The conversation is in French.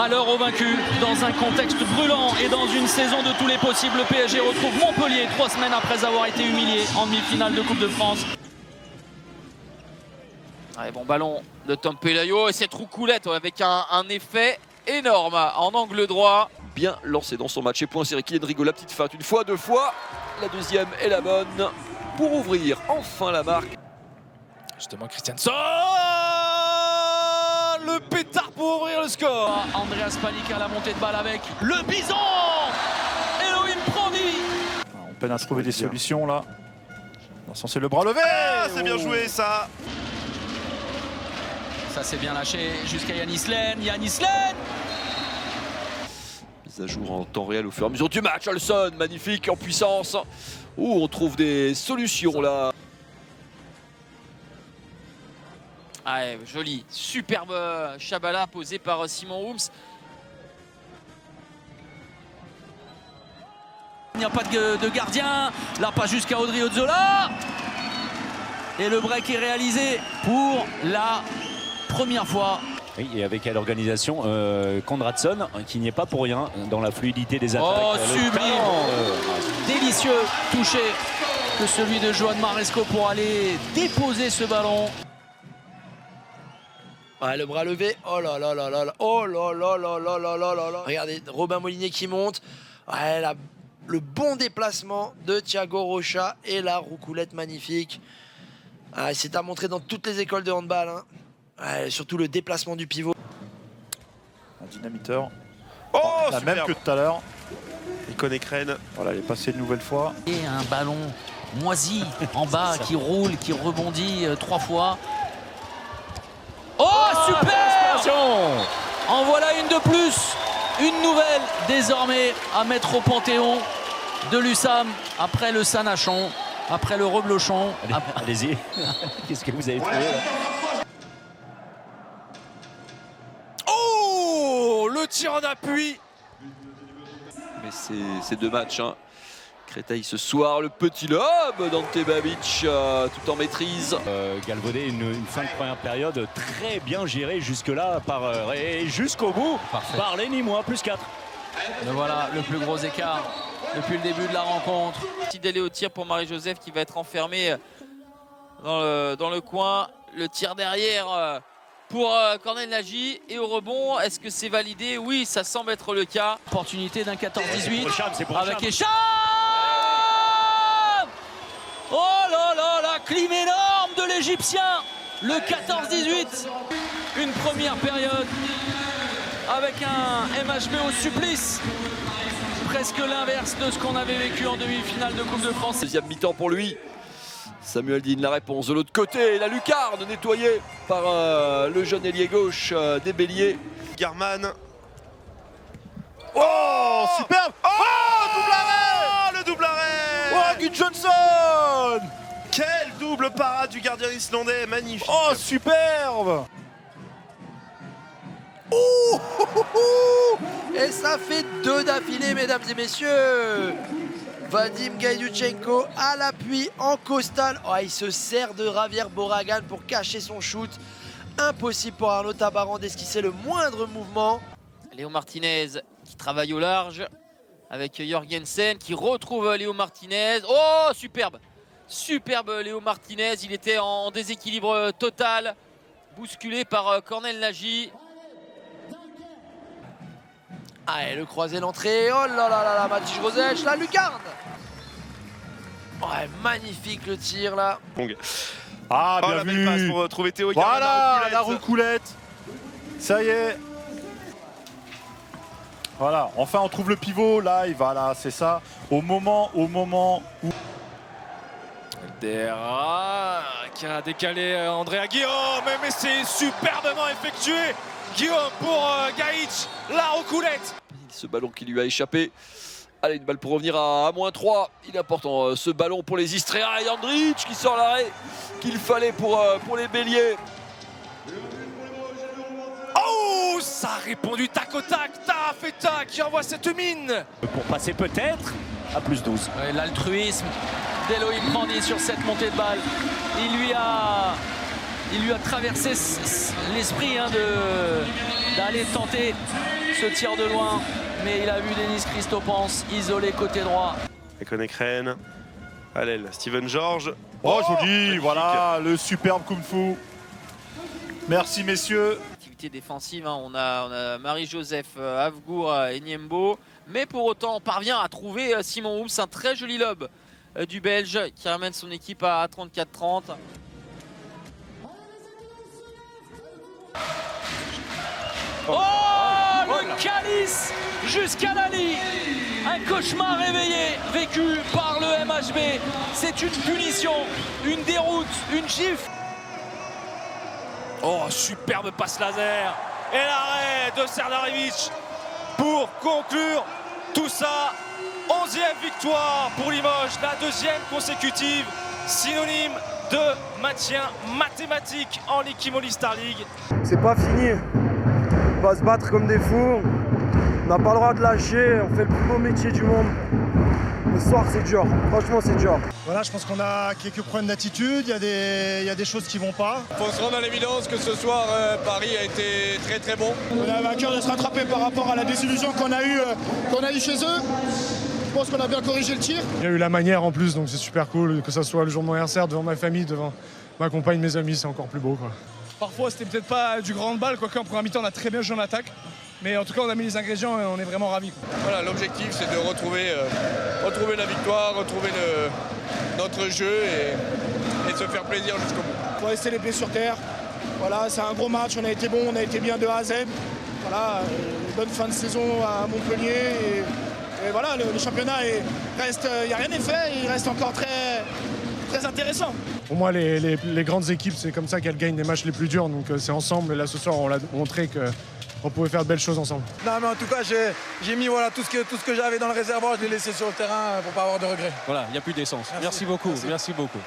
Malheur aux vaincus, dans un contexte brûlant et dans une saison de tous les possibles, le PSG retrouve Montpellier 3 semaines après avoir été humilié en demi-finale de Coupe de France. Allez, bon ballon de Tom Pelayo et cette roucoulette avec un effet énorme en angle droit. Bien lancé dans son match et point serré. Kylian Rigaud, la petite feinte une fois, deux fois. La deuxième est la bonne pour ouvrir enfin la marque. Justement Christiansen, le pétard pour ouvrir le score. Andreas Panic à la montée de balle avec le bison. Elohim Prandi. On peine à trouver des solutions là. On est censé le bras levé. Ah, c'est bien joué ça. Ça c'est bien lâché jusqu'à Yanis Len. Yanis Len. Mise à jour en temps réel au fur et à mesure du match. Olson, magnifique en puissance. On trouve des solutions là. Ah, ouais, joli, superbe Chabala posé par Simon Wooms. Il n'y a pas de gardien. Là pas jusqu'à Audrey Ozzola. Et le break est réalisé pour la première fois. Oui, et avec à l'organisation Konradsson qui n'y est pas pour rien dans la fluidité des attaques. Oh, sublime, délicieux touché que celui de Joan Maresco pour aller déposer ce ballon. Ouais, le bras levé, oh là là là là là, oh là là là là là là là là. Regardez, Robin Molinier qui monte. Ouais, le bon déplacement de Thiago Rocha et la roucoulette magnifique. Ah, c'est à montrer dans toutes les écoles de handball. Hein. Ouais, surtout le déplacement du pivot. Un dynamiteur. Oh, la super. même que tout à l'heure. Il connaît Crène. Voilà, il est passé une nouvelle fois. Et un ballon moisi en bas qui roule, qui rebondit 3 fois. Oh, super! En voilà une de plus. Une nouvelle désormais à mettre au panthéon de l'USAM après le Sanachon, après le Reblochon. Allez-y, qu'est-ce que vous avez trouvé là? Oh, le tir en appui. Mais c'est deux matchs. Hein. Créteil ce soir, le petit lob Dante Babic tout en maîtrise. Galvaudé, une fin de première période très bien gérée jusque-là et jusqu'au bout. Parfait. Par les Nîmois, plus 4. Mais voilà le plus gros écart depuis le début de la rencontre. Petit délai au tir pour Marie-Joseph qui va être enfermée dans le coin. Le tir derrière pour Cornel Nagy et au rebond, est-ce que c'est validé? Oui, ça semble être le cas. Opportunité d'un 14-18 C'est pour avec Hicham. Hicham. Oh là là, la clim énorme de l'Égyptien. Le 14-18. Une première période avec un MHB au supplice. Presque l'inverse de ce qu'on avait vécu en demi-finale de Coupe de France. Deuxième mi-temps pour lui. Samuel Dean, la réponse de l'autre côté. La lucarne nettoyée par le jeune ailier gauche des Béliers. Garman. Oh, superbe. Oh, double arrêt. Le double arrêt. Oh, Guy Johnson. Quel double parade du gardien islandais, magnifique. Oh, superbe. Et ça fait 2 d'affilée, mesdames et messieurs. Vadim Gaïduchenko à l'appui en costal. Oh, il se sert de Javier Boragan pour cacher son shoot. Impossible pour Arnaud Tabaran d'esquisser le moindre mouvement. Léo Martinez qui travaille au large avec Jorgensen qui retrouve Léo Martinez. Oh, superbe! Superbe Léo Martinez, il était en déséquilibre total, bousculé par Cornel Nagy. Allez, le croisé l'entrée. Oh là là là là, Mathis Rosech, la lucarne. Ouais, magnifique le tir là. Ah, Oh, bien la belle passe vu. pour trouver Théo Garman. Voilà, la roucoulette. Ça y est. Voilà, enfin on trouve le pivot là, voilà, c'est ça. Au moment où... Dera qui a décalé Andrea Guillaume, mais c'est superbement effectué. Guillaume pour Gaïch, la roucoulette. Ce ballon qui lui a échappé. Allez, une balle pour revenir à -3. Il apporte ce ballon pour les Istria et Andrić qui sort l'arrêt qu'il fallait pour les Béliers. Oh, ça a répondu tac au tac, taf et tac, qui envoie cette mine. Pour passer peut-être à plus 12. Ouais, l'altruisme d'Elohim Prandi sur cette montée de balle. Il lui a il lui a traversé l'esprit hein, d'aller tenter ce tir de loin. Mais il a vu Denis Christopans isolé côté droit. Konekren, à l'aile, Steven George. Oh, joli, magnifique. voilà, le superbe kung-fu. Merci, messieurs. Activité défensive, hein. On a Marie-Joseph, Avgour et Niembo. Mais pour autant, on parvient à trouver Simon Hoops, un très joli lob du Belge qui ramène son équipe à 34-30. Oh, le calice jusqu'à la ligne. Un cauchemar réveillé, vécu par le MHB. C'est une punition, une déroute, une gifle. Oh, superbe passe laser. Et l'arrêt de Serdarevic pour conclure tout ça. 11e victoire pour Limoges, la 2e consécutive, synonyme de maintien mathématique en Ligue Kimoli Star League. C'est pas fini, on va se battre comme des fous, on n'a pas le droit de lâcher, on fait le plus beau métier du monde. Le soir c'est dur, franchement c'est dur. Voilà, je pense qu'on a quelques problèmes d'attitude, il y a des choses qui vont pas. Il faut se rendre à l'évidence que ce soir, Paris a été très très bon. On avait à cœur de se rattraper par rapport à la désillusion qu'on a eue chez eux. Je pense qu'on a bien corrigé le tir. Il y a eu la manière en plus, donc c'est super cool, que ça soit le jour de mon anniversaire devant ma famille, devant ma compagne, mes amis, c'est encore plus beau, quoi. Parfois c'était peut-être pas du grand handball, quoique en première mi-temps on a très bien joué en attaque. Mais en tout cas on a mis les ingrédients et on est vraiment ravis. Voilà, l'objectif c'est de retrouver la victoire, retrouver notre jeu et se faire plaisir jusqu'au bout. On va laisser les pieds sur terre. Voilà, c'est un gros match, on a été bon, on a été bien de A à Z. Voilà, une bonne fin de saison à Montpellier. Et voilà, le championnat reste, il n'y a rien n'est fait, il reste encore très, très intéressant. Pour moi, les grandes équipes, c'est comme ça qu'elles gagnent les matchs les plus durs, donc c'est ensemble. Et là, ce soir, on l'a montré qu'on pouvait faire de belles choses ensemble. Non mais en tout cas j'ai mis voilà, tout ce que j'avais dans le réservoir, je l'ai laissé sur le terrain pour pas avoir de regrets. Voilà, il n'y a plus d'essence. Merci beaucoup. Merci beaucoup.